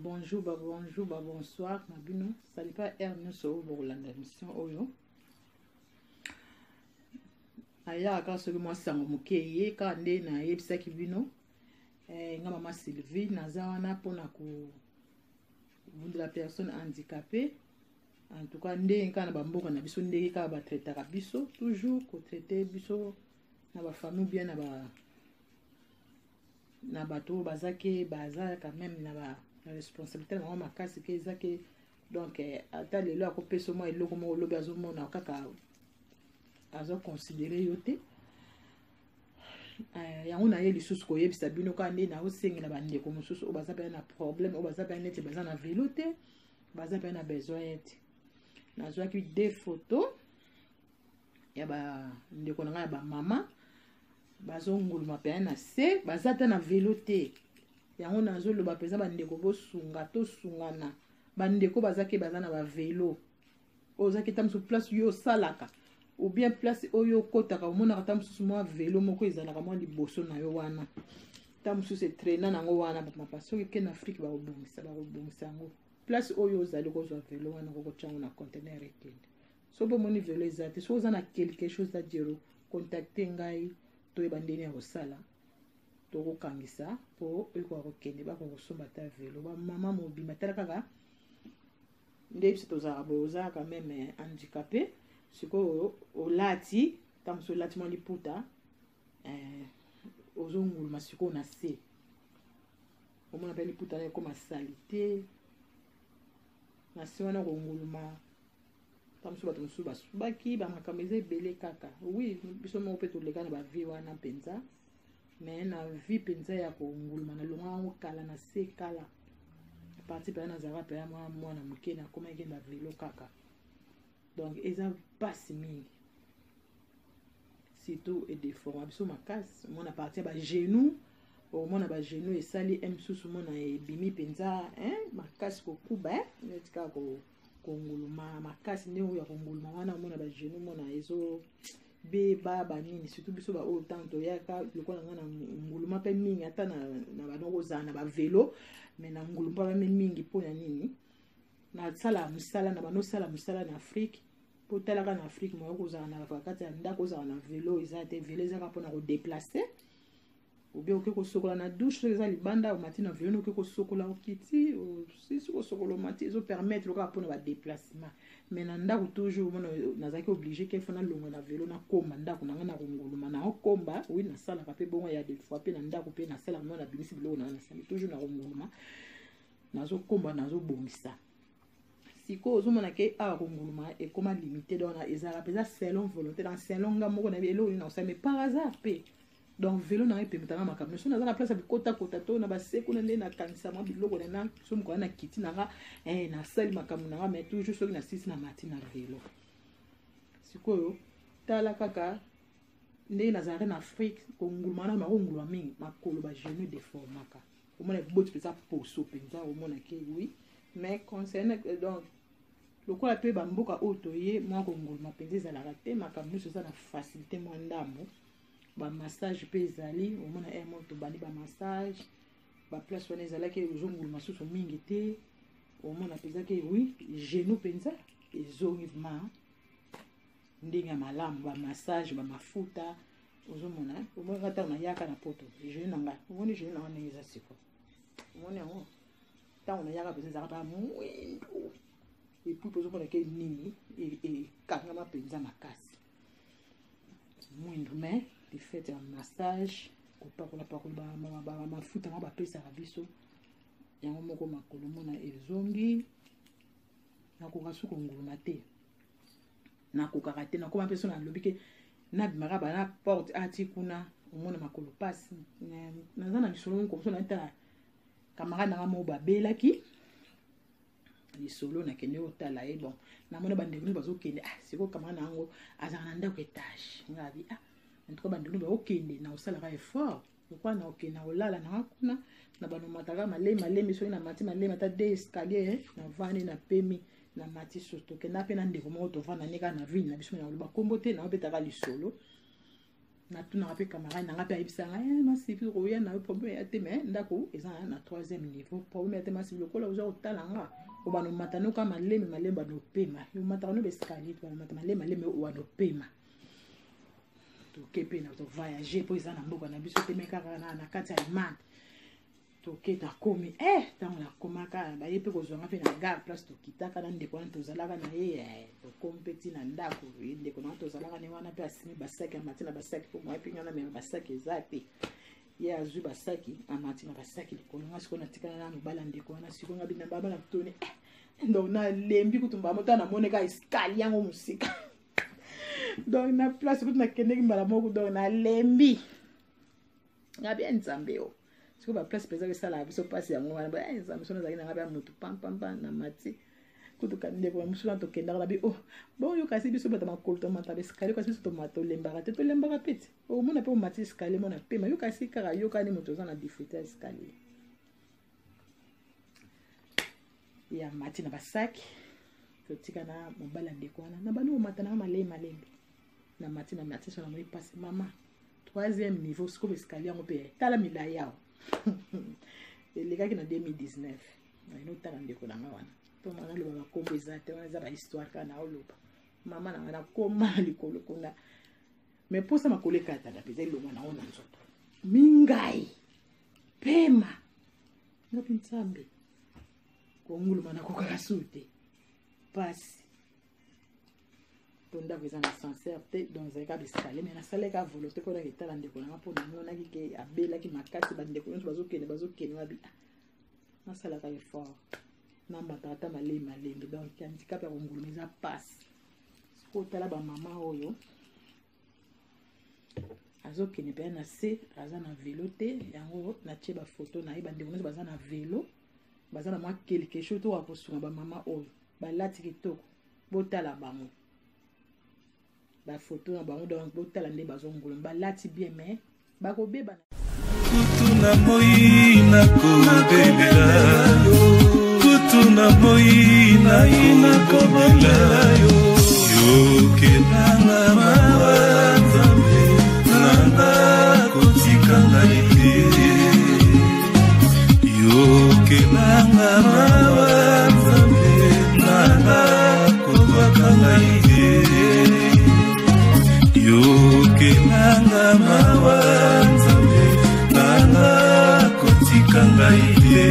Bonjour, bonjour, bonsoir, Mabino. Salut pas Ernest sur la mission Oyo. Aya quand ce que moi sango mukeye quand ndé na yebisa kibino nga mama Sylvie nazawana pona ku de la personne handicapée. En tout cas ndé kana bamboka na biso ndé ka ba traiter ka biso toujours ko traiter biso na ba famille bien na bato bazake baza quand même na ba responsabilité na ma kasi ke zake donc ata lelo akopeso mo eloko mo lobi azomona kaka azo considérer yote yango na ye lisusu koyebisa bino ka nde na osengela bandeko mosusu oyo baza mpe na problème oyo baza mpe neti baza na velo te baza mpe na besoin te nazwaki 2 photos ya bandeko na ngai ya bamama bazonguluma mpe na se baza te na velo te yango nazoloba mpenza bandeko bosunga tosungana bandeko bazaki baza na bavelo oyo ozaki ta mosusu place yo osalaka ou bien place oyo okotaka omonaka ta mosusu mwa velo moko ezalaka mwa liboso na yo wana ta mosusu etraina nango wana bamapa soki ke na afrique bakobongisa yango place oyo ozali kozwa velo wana kokotyango na contener ekende so bomoni velo eza te so oza na quelque chose à dire contacte ngai toyeba ndeni ya kosala tokokangisa po ekoka kokende bakokosomba ta velo bamama mobima tala kaka nde biso tozalaka boye ozalaka meme handicapé sikoyo olati ta mosu olati mwa liputa ozonguluma sikoyo na se omona mpe liputa na ekoma sali te na se wana konguluma ta mosu bato mosusu basubaki bamakambo eza ebele kaka wi biso moko mpe toleka na bavie wana mpenza mais na vie mpenza ya konguluma na longa yango kala na se kala parti mpe nazalaka mpe ya mwana moke nakoma ekenda velo kaka donc eza mpasi mingi surtout edeforma biso makasi omona parti ya bagenou omona bagenou esali mosusu omona ebimi mpenza makasi kokuba neti kaka konguluma makasi nde oyo ya konguluma wana omona bagenou omona ezo beba banini surtout biso baoyo ntango toyaka lokola nga na nguluma mpe mingi ata na banoko ozala na bavelo mais na nguluma mpe mingi mpo na nini nasala mosala na banosala mosala na afrique mpo talaka na afrique moyo kozala na bakati ya ndako ozala na velo eza te velo ezaka mpona kodeplace obie oke kosokola na douche soki eza libanda omati na velo oke kosokola okiti sisi kosokola omati ezopermettre kaka mpona badeplacement mais na ndako toujours omona nazalaki oblige ke fona longo na velo nakomba ndako nanga na konguluma na okomba wi nasalaka mpe bongo ya des fois mpe na ndako mpe nasalaka mo na bimisi biloko nanga nasali toujours na konguluma nazokomba nazobongisa sikoyo ozomona ke awa konguluma ekoma limité donc ezalaka mpenza selon volonté dans selon nga moko na eloko na osala mais par hasard mpe donc velo na epemetanga makambo so naza na place ya bikota to na baseko na nde nakangisa mwa biloko na so mokona na kiti nanga nasali makambo nanga mais toujours soki na sisi na mati na velo sikoyo tala kaka nde nazalaka na afrique konguluma wana makonguluma mingi makolo bagenou deformaka omona eboti mpenza poso mpenza omona ke oui mais concerne donc lokola mpe bamboka oyo toye mwa konguluma mpenza ezalaka te makambo nyonso eza na facilité mwa ndambo bamassage mpe ezali omona mo tobandi bamassage baplace wana ezalaki ezonguluma susu mingi te omona mpenza ke oui genou mpenza ezongi vraimen ndenge ya malamu bamassage bamafuta ozomona omona ntango nayaka na poto genou na ngai omoni genou na ngai ndenge eza siko omoni yango ntango nayaka mpenza ezalaka mpa mwindo epuis ozomona ke nini ekangama mpenza makasi mwindo mais le fait ya massage kopakola mafuta mwa bapesaka biso yango moko makolo mona ezongi nakoka su konguluma te nakokaka te nakoma mpe so nalobi ke nabimaka bana porte ati kuna omona makolo pasi naza na lisolo moko so naetala camarade nanga moko babelaki lisolo nakende otala ye bon namona bandeko nyonso bazokende sikoyo camarade nango azalaka na ndako etage ngabi en tout cas bandeko bakokende na kosalaka effort lokwa na okende na kolala nanga kuna na banomataka malemi soki na mati malemi ata 2 escalier na vandi na pemi na mati so tokenda mpe na ndeko moko tovanda ne kaka na ville na biso na koloba kombo te na obetaka lisolo na tout na pe camarade na pe ibisa ma civil roya na problème ya te mais ndako eza na 3e niveau problème ya te ma civil ko la uza otalanga obano matano ka maleme bano pema yo matano be escalier to matano maleme o wano pema to kepe na to voyager po eza na mboka na biso te meka na kati ya man to keta komi tango na komaka ba yepe ko zwanga pe na gare place to kitaka na ndeko na to zalaka na ye to kompeti na ndako ndeko na to zalaka ne wana pe asimi basaki ya matina basaki ko moi pe nyana me basaki ezate ye azu basaki amatina basaki likolo nga siko na tikana na mobala ndeko wana siko nga bina baba na toni donc na lembi kutumba mota na moneka escalier yango musika donc na place kutu na kendeki mbala moko donc na lembi nga bien nzambe o siko ba place pesa sala biso passe yango wana ba nzambe sona zaki na nga ba mutu pam na mati kutu kande ko musula to kenda la bi bon yo kasi biso bata makolo to mata escalier kasi biso to mato lembaka te to lembaka pete o mona pe o mati escalier mona pe ma yo kasi kaka yo kani moto za na difficulté escalier ya mati na basaki to tika na mobala ndeko wana na bano mata na malembe na mati so na moi passe mama 3e niveau siko escalier ngo pe tala mila yao elikaki na 2019 na ino tala ndeko na nga wana to mwana lo ba kombo ezate wana za ba histoire kana oloba mama na na koma likolo kona me posa makole kata da peza lo mwana ona nzoto mingai pema na pintambe kongulu mana ko kakasute passe tonda visa na sincère te dans un cas d'escalier mais na sale ka volonté ko na kitala ndeko na po na mona ki abela ki makati ba ndeko nso bazokene wabi na sala ka effort na matata malembe donc handicap ya kongulu meza passe ko tala ba mama oyo azokene pe na se aza na vélo te yango na tie ba photo na ba ndeko nso baza na vélo baza na mwa quelque chose to akosunga ba mama oyo balati kitoko botala bango ba photo na bango donc botala nde bazongolo balati bien mais bakobeba kutuna moi na kobelela kutuna moi na kobelela yo kenanga mawa nzambe nanga kotikanga ite yo kenanga mawa nzambe nanga kotikanga ite yo kenanga mawa nzambe nanga kotikanga ite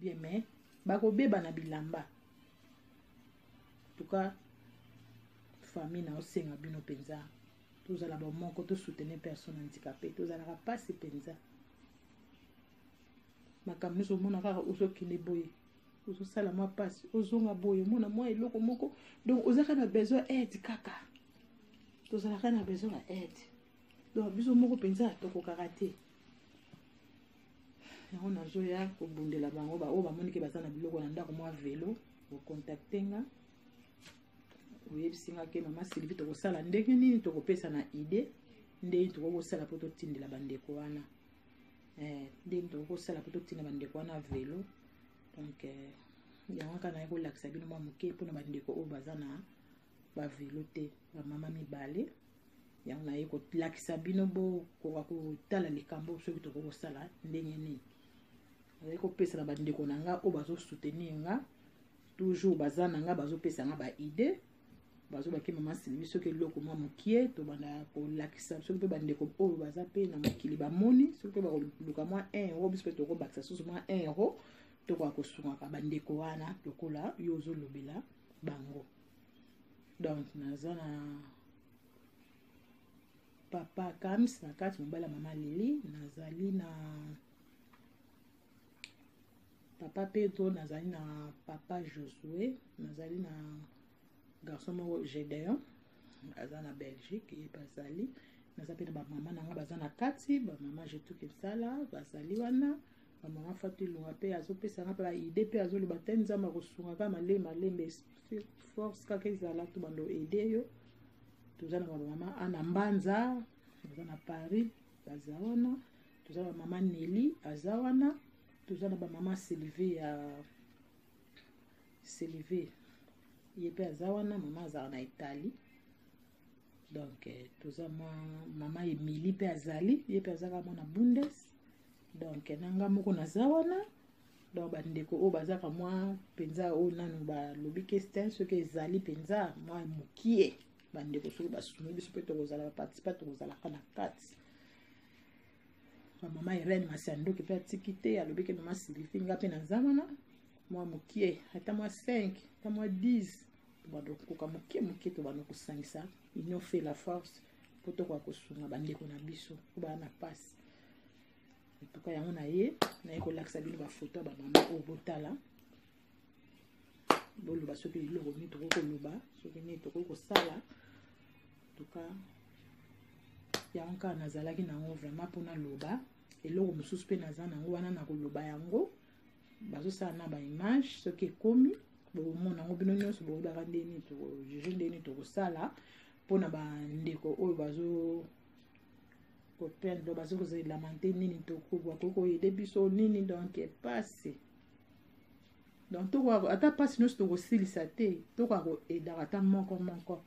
bien mais bakobeba na bilamba tuka famille na osenga bino penza tozala ba moko to soutenir personne handicapée tozala ka passe penza makambo so mona kaka ozokende boye ozosala mwa passe ozonga boye mona mwa eloko moko donc ozaka na besoin aide kaka tozalaka na besoin ya aide donc biso moko penza tokokaka te yango nazoya kobundela bango oyo bamonike baza na biloko na ndako mwa velo ocontacte nga oyebisinga ke mama Sylvie tokosala ndenge nini tokopesa na idée ndenge tokokosala mpo totindela bandeko wana ndenge tokokosala mpo totindela bandeko wana velo donc yango kaka naye kolakisa bino mwa moke mpona bandeko oyo baza na bavelo te bamama mibale yango naye kolakisa bino bokoka kotala likambo soki tokokosala ndenge nini naye kopesa na bandeko na nga oyo bazosoutenir nga toujours baza na nga bazopesa nga baide bazobaki mama Sylvie soki eloko mwa mokie tobanda kolakisa soki mpe bandeko oyo baza mpe na mokili bamoni soki mpe bakoluka mwa 1 euro biso mpe tokobakisa susu mwa 1 euro tokoka kosungaka bandeko wana lokola yo ozolobela bango donc naza na papa Kams na kati mobali ya mama Lili nazali na papa Pedro nazali na papa Josué nazali na garçon moko Gédéon aza na Belgique ye bazali naza pe na bamama nanga baza na kati bamama jetuke sala bazali wana bamama fatu ilunga pe azopesanga mpe baide mpe azoloba te nzambe akosungaka malembe force kaka ezala to bando ede yo toza na bamama ana mbanza toza na Paris baza wana toza na bamama Nelly aza wana toza na bamama Sylvie ye mpe aza wana mama azala na Italie donc toza mama Emily mpe azali ye mpe azaka mwana Bundes donc nanga moko naza wana donc bandeko oyo bazaka mwa mpenza oyo nanu balobi kestin soki ezali mpenza mwa mokie bandeko soki basumi biso mpe tokozala baparticipa tokozalaka na kati bamama Irene Masandoki mpe atiki te alobi ke mama Sylvie nga mpe naza wana mwa mokie ata mwa 5 ata mwa 10 bandokoka mokie to bandokosangisa union fait la force po tokoka kosunga bandeko na biso po baya na pasi etuka yango na ye naye kolakisa bino bafoto ya bamama oyo botala boloba soki eloko nini tokoki koloba soki nini tokoki kosala tuka yango kaka nazalaki nango vraiment mpona loba eloko mosusu mpe naza nango wana na koloba yango bazosala na baimage soki ekomi bomona yango bino nyonso boyebaka ndeni tojuge ndeni tokosala mpona bandeko oyo kopendre bazokozelama te nini tokoki koyede biso nini donc epasi donc tokoka ata pasi nyonso tokosilisa te tokoka koedaka ata moko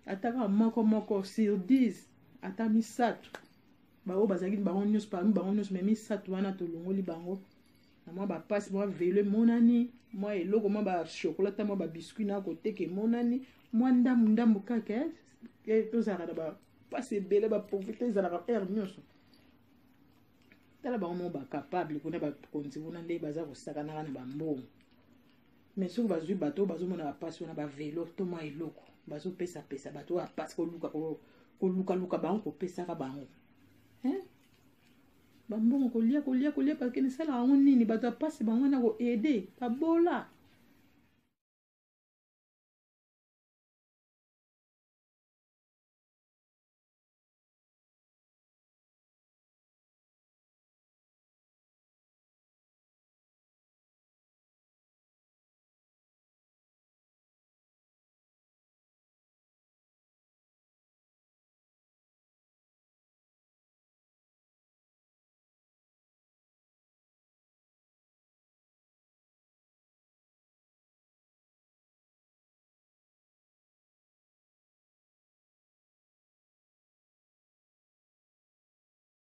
ataka moko sur 10 ata misato baoyo bazalaki bango nyonso parmi bango nyonso me misato wana tolongoli bango na mwa bapasi mwa velo emonani mwa eloko mwa bachokola ta mwa babiskuit na koteka emonani mwa ndambu kaka tozalaka na bapasi ebele baprofite ezalaka aire nyonso tala bango mo bacapable kuna bakonzi kuna nde baza kosakanaka na bambongo mais soki bazwi bato bazomona bapasi wana bavelo to mwa eloko bazopesa bato oyo bapasi kolukaluka bango kopesaka bango bambongo kolia parce que nisala yango nini bato bapasi bango na koede babola